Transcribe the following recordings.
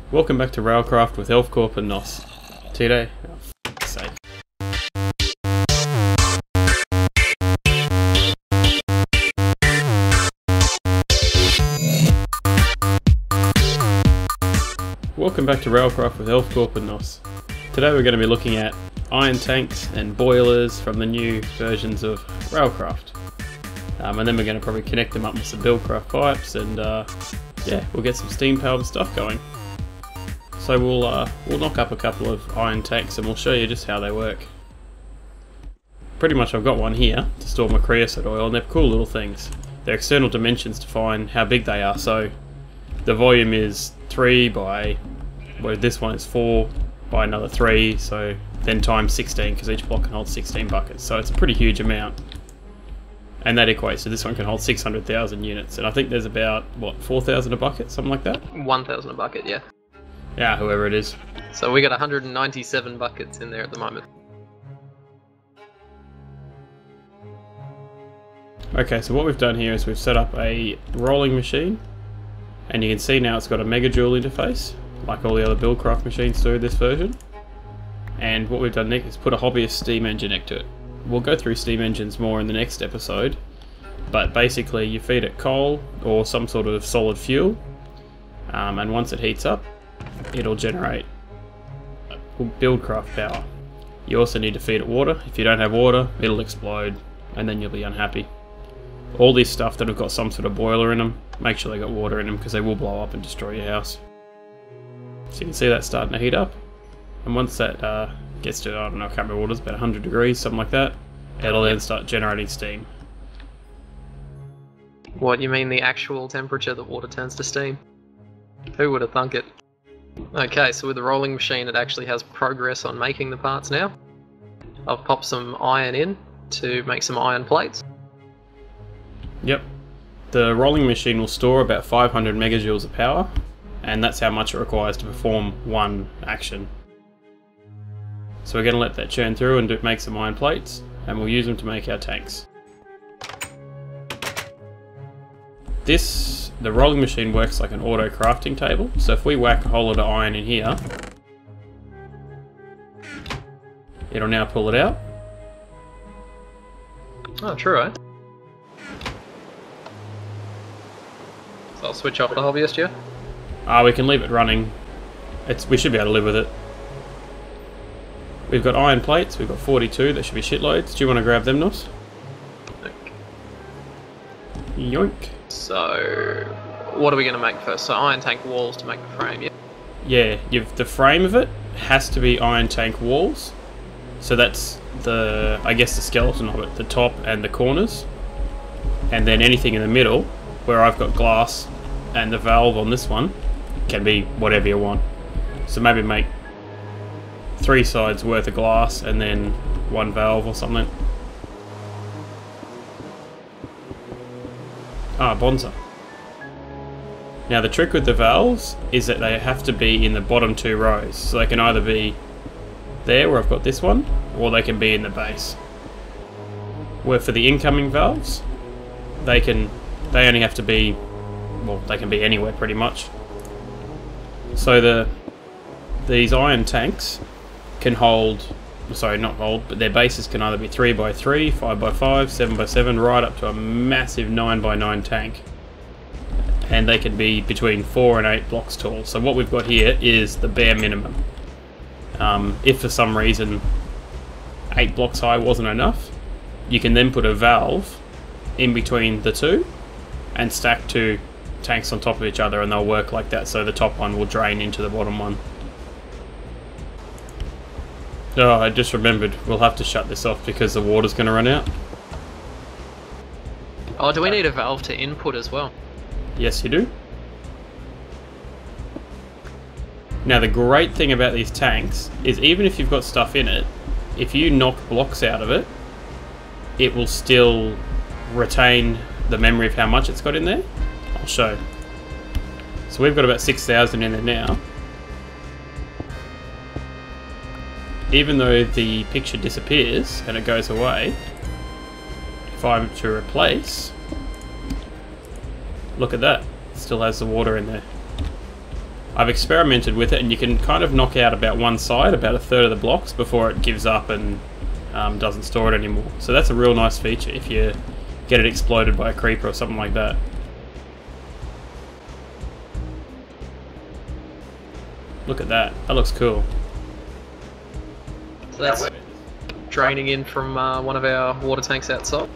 Welcome back to Railcraft with ElfCorp and Nos. Today, oh, f***'s sake. Welcome back to Railcraft with ElfCorp and Nos. Today we're going to be looking at iron tanks and boilers from the new versions of Railcraft. And then we're going to probably connect them up with some Buildcraft pipes and yeah, we'll get some steam powered stuff going. So we'll knock up a couple of iron tanks and we'll show you just how they work. Pretty much I've got one here to store my creosote oil, and they're cool little things. They're external dimensions to find how big they are. So the volume is 3 by, well, this one is 4 by another 3, so then times 16 because each block can hold 16 buckets. So it's a pretty huge amount. And that equates to this one can hold 600,000 units. And I think there's about, what, 4,000 a bucket? Something like that? 1,000 a bucket, yeah. Yeah, whoever it is. So we got 197 buckets in there at the moment. Okay, so what we've done here is we've set up a rolling machine. And you can see now it's got a megajoule interface, like all the other Buildcraft machines do this version. And what we've done next is put a hobbyist steam engine next to it. We'll go through steam engines more in the next episode, but basically you feed it coal or some sort of solid fuel, and once it heats up, it'll generate Buildcraft power. You also need to feed it water. If you don't have water, it'll explode, and then you'll be unhappy. All these stuff that have got some sort of boiler in them, make sure they got water in them because they will blow up and destroy your house. So you can see that starting to heat up, and once that gets to, I don't know, I can't remember what it is, about 100 degrees, something like that, it'll then start generating steam. What, you mean the actual temperature that water turns to steam? Who would have thunk it? Okay, so with the rolling machine it actually has progress on making the parts now. I've popped some iron in to make some iron plates. Yep. The rolling machine will store about 500 megajoules of power, and that's how much it requires to perform one action. So we're going to let that churn through and make some iron plates, and we'll use them to make our tanks. The rolling machine works like an auto crafting table, so if we whack a whole lot of iron in here, it'll now pull it out. Oh, true, eh? So I'll switch off the hobbyist here. We can leave it running. We should be able to live with it. We've got iron plates, we've got 42, that should be shitloads. Do you want to grab them, Nos? Okay. Yoink. So, what are we going to make first? So iron tank walls to make the frame, yeah? Yeah, the frame of it has to be iron tank walls. So that's I guess the skeleton of it, the top and the corners. And then anything in the middle, where I've got glass and the valve on this one, can be whatever you want. So maybe make 3 sides worth of glass and then 1 valve or something. Ah, Bonza. Now the trick with the valves is that they have to be in the bottom 2 rows. So they can either be there where I've got this one, or they can be in the base. Where for the incoming valves, they only have to be, well, they can be anywhere pretty much. So these iron tanks can hold, sorry, not hold, but their bases can either be 3 by 3, 5 by 5, 7 by 7, right up to a massive 9 by 9 tank. And they can be between 4 and 8 blocks tall. So what we've got here is the bare minimum. If for some reason 8 blocks high wasn't enough, you can then put a valve in between the two and stack 2 tanks on top of each other, and they'll work like that, so the top one will drain into the bottom one. Oh, I just remembered, we'll have to shut this off because the water's going to run out. Oh, do we need a valve to input as well? Yes, you do. Now the great thing about these tanks is even if you've got stuff in it, if you knock blocks out of it, it will still retain the memory of how much it's got in there. I'll show. So we've got about 6,000 in there now. Even though the picture disappears and it goes away, if I'm to replace, look at that, it still has the water in there. I've experimented with it, and you can kind of knock out about one side, about a third of the blocks, before it gives up and doesn't store it anymore. So that's a real nice feature if you get it exploded by a creeper or something like that. Look at that. That looks cool. So that's draining in from one of our water tanks outside.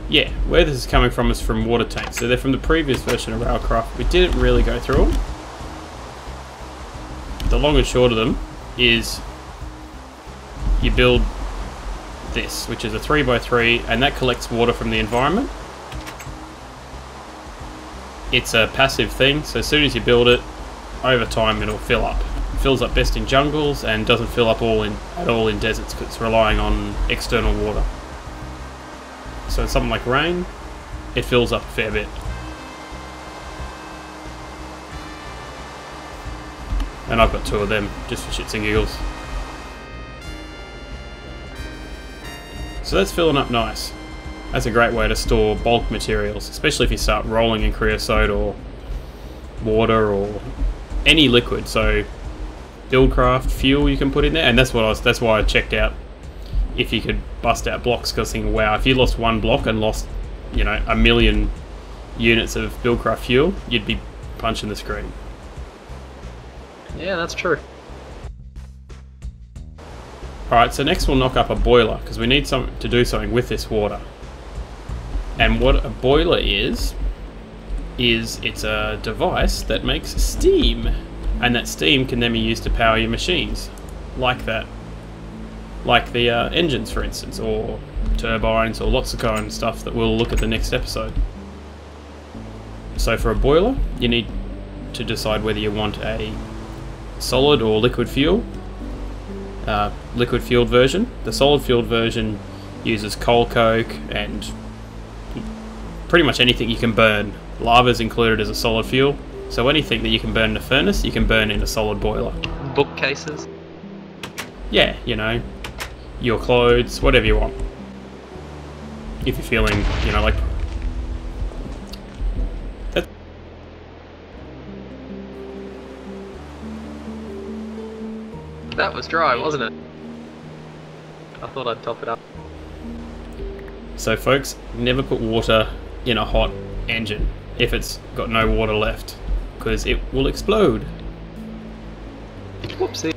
Yeah, where this is coming from is from water tanks. So they're from the previous version of Railcraft. We didn't really go through them. The long and short of them is you build this, which is a 3x3, and that collects water from the environment. It's a passive thing, so as soon as you build it, over time it'll fill up. It fills up best in jungles and doesn't fill up at all in deserts because it's relying on external water. So something like rain, it fills up a fair bit. And I've got 2 of them, just for shits and giggles. So that's filling up nice. That's a great way to store bulk materials, especially if you start rolling in creosote or water or any liquid. So buildcraft, fuel you can put in there, and that's why I checked out if you could bust out blocks, because I was thinking, wow, if you lost one block and lost, you know, 1 million units of buildcraft fuel, you'd be punching the screen. Yeah, that's true. Alright, so next we'll knock up a boiler, because we need to do something with this water. And what a boiler is it's a device that makes steam. And that steam can then be used to power your machines. Like that. Like the engines, for instance, or turbines, or lots of kind of stuff that we'll look at the next episode. So for a boiler, you need to decide whether you want a solid or liquid fuel. Liquid fueled version. The solid fueled version uses coal coke and pretty much anything you can burn. Lava's included as a solid fuel, so anything that you can burn in a furnace, you can burn in a solid boiler. Bookcases? Yeah, you know, your clothes, whatever you want. If you're feeling, you know, like... That was dry, wasn't it? I thought I'd top it up. So folks, never put water in a hot engine if it's got no water left, because it will explode. Whoopsie.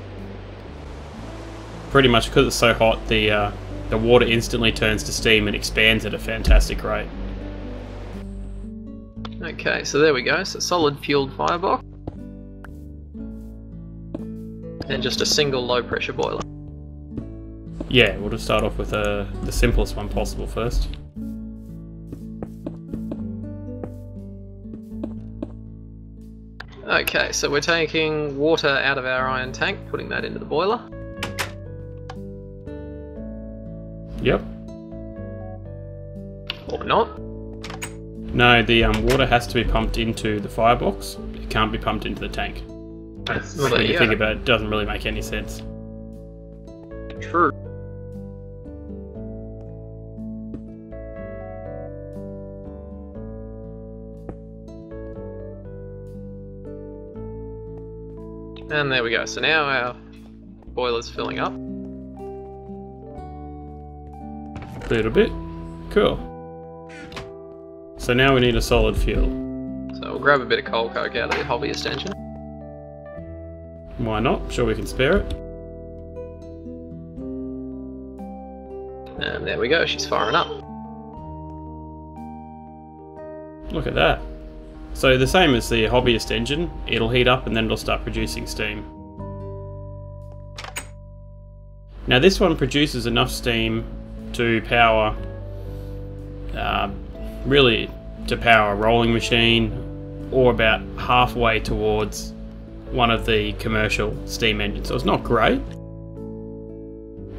Pretty much because it's so hot, the water instantly turns to steam and expands at a fantastic rate. Okay, so there we go. So solid fueled firebox. And just a single low pressure boiler. Yeah, we'll just start off with the simplest one possible first. Okay, so we're taking water out of our iron tank, putting that into the boiler. Yep. Or not. No, the water has to be pumped into the firebox. It can't be pumped into the tank. Well, When you think about it, it doesn't really make any sense. True. And there we go. So now our boiler's filling up. A little bit. Cool. So now we need a solid fuel. So we'll grab a bit of coal coke out of the hobbyist engine. Why not? I'm sure we can spare it. And there we go, she's firing up. Look at that. So the same as the hobbyist engine, it'll heat up and then it'll start producing steam. Now this one produces enough steam to power, really to power a rolling machine, or about halfway towards one of the commercial steam engines. So it's not great,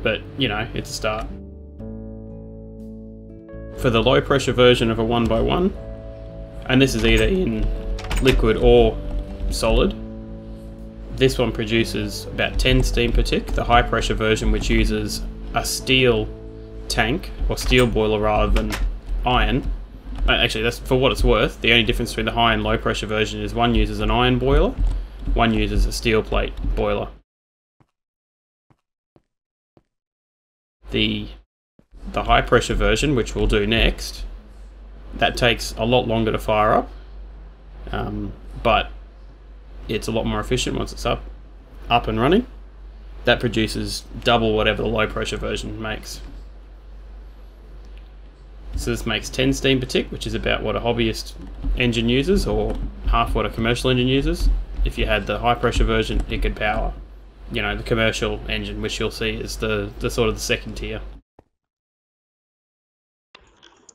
but you know, it's a start. For the low pressure version of a 1x1, and this is either in liquid or solid, this one produces about 10 steam per tick. The high pressure version, which uses a steel tank, or steel boiler rather than iron, actually that's for what it's worth. The only difference between the high and low pressure version is one uses an iron boiler one uses a steel plate boiler. The high pressure version, which we'll do next, that takes a lot longer to fire up, but it's a lot more efficient once it's up and running. That produces double whatever the low pressure version makes. So this makes 10 steam per tick, which is about what a hobbyist engine uses, or half what a commercial engine uses. If you had the high pressure version, it could power, you know, the commercial engine, which you'll see is the sort of the second tier.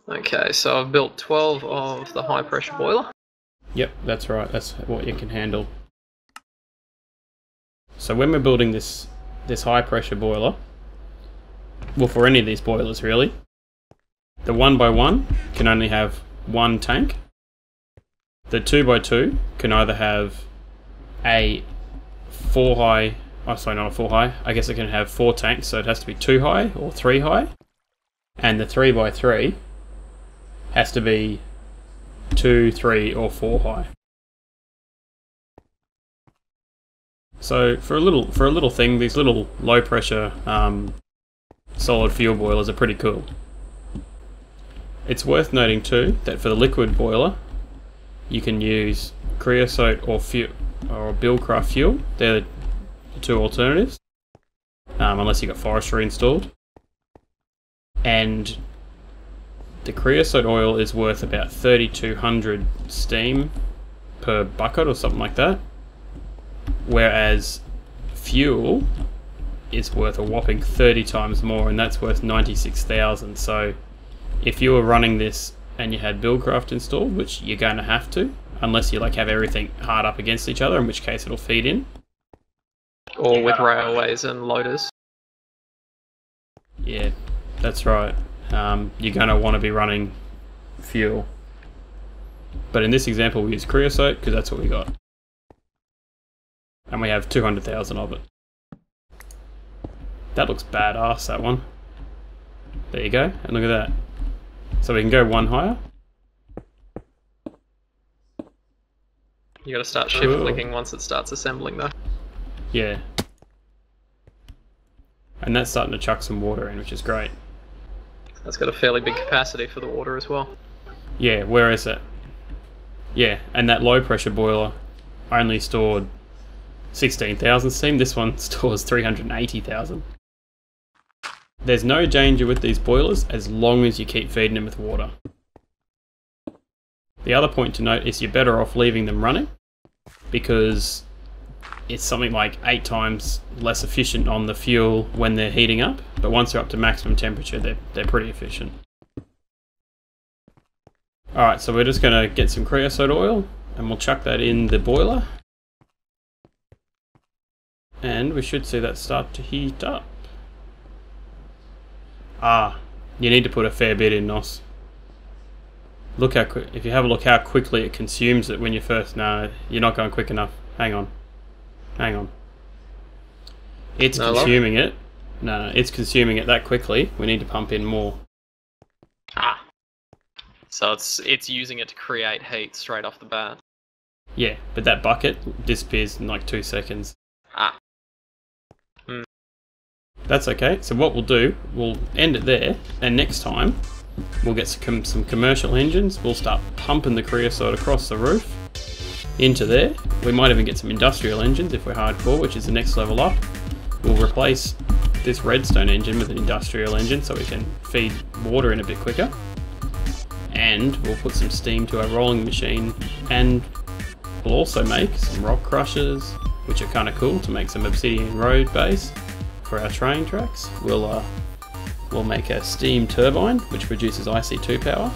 Okay, so I've built 12 of the high pressure boiler. Yep, that's right. That's what you can handle. So when we're building this high pressure boiler, well, for any of these boilers really, the 1x1 can only have one tank. The 2x2 can either have a 4 high, oh sorry, not a 4 high, I guess it can have 4 tanks, so it has to be 2 high or 3 high. And the 3x3 has to be 2, 3 or 4 high. So for a little thing, these little low pressure solid fuel boilers are pretty cool. It's worth noting too that for the liquid boiler, you can use creosote or Railcraft fuel. They're the two alternatives, unless you've got forestry installed. And the creosote oil is worth about 3,200 steam per bucket or something like that, whereas fuel is worth a whopping 30 times more, and that's worth 96,000. So if you were running this and you had Railcraft installed, which you're going to have to, unless you like have everything hard up against each other, in which case it'll feed in. Or with railways and loaders. Yeah, that's right. You're going to want to be running fuel. But in this example we use creosote because that's what we got. And we have 200,000 of it. That looks badass, that one. There you go, and look at that. So we can go one higher. You gotta start shift clicking once it starts assembling though. Yeah. And that's starting to chuck some water in, which is great. That's got a fairly big capacity for the water as well. Yeah, where is it? Yeah, and that low pressure boiler only stored 16,000 steam. This one stores 380,000. There's no danger with these boilers as long as you keep feeding them with water. The other point to note is you're better off leaving them running because it's something like 8 times less efficient on the fuel when they're heating up, but once they're up to maximum temperature, they're pretty efficient. Alright, so we're just going to get some creosote oil and we'll chuck that in the boiler. And we should see that start to heat up. Ah, you need to put a fair bit in, Nos. Look how quick, if you have a look how quickly it consumes it when you first, no, you're not going quick enough. Hang on. It's consuming it. No, it's consuming it that quickly. We need to pump in more. Ah. So it's using it to create heat straight off the bat. Yeah, but that bucket disappears in like 2 seconds. Ah. That's okay. So what we'll do, we'll end it there, and next time we'll get some commercial engines. We'll start pumping the creosote across the roof into there. We might even get some industrial engines if we're hardcore, which is the next level up. We'll replace this redstone engine with an industrial engine so we can feed water in a bit quicker. And we'll put some steam to our rolling machine, and we'll also make some rock crushers, which are kind of cool, to make some obsidian road base for our train tracks. We'll make a steam turbine which produces IC2 power,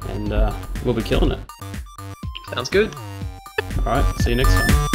and we'll be killing it. Sounds good. Alright, see you next time.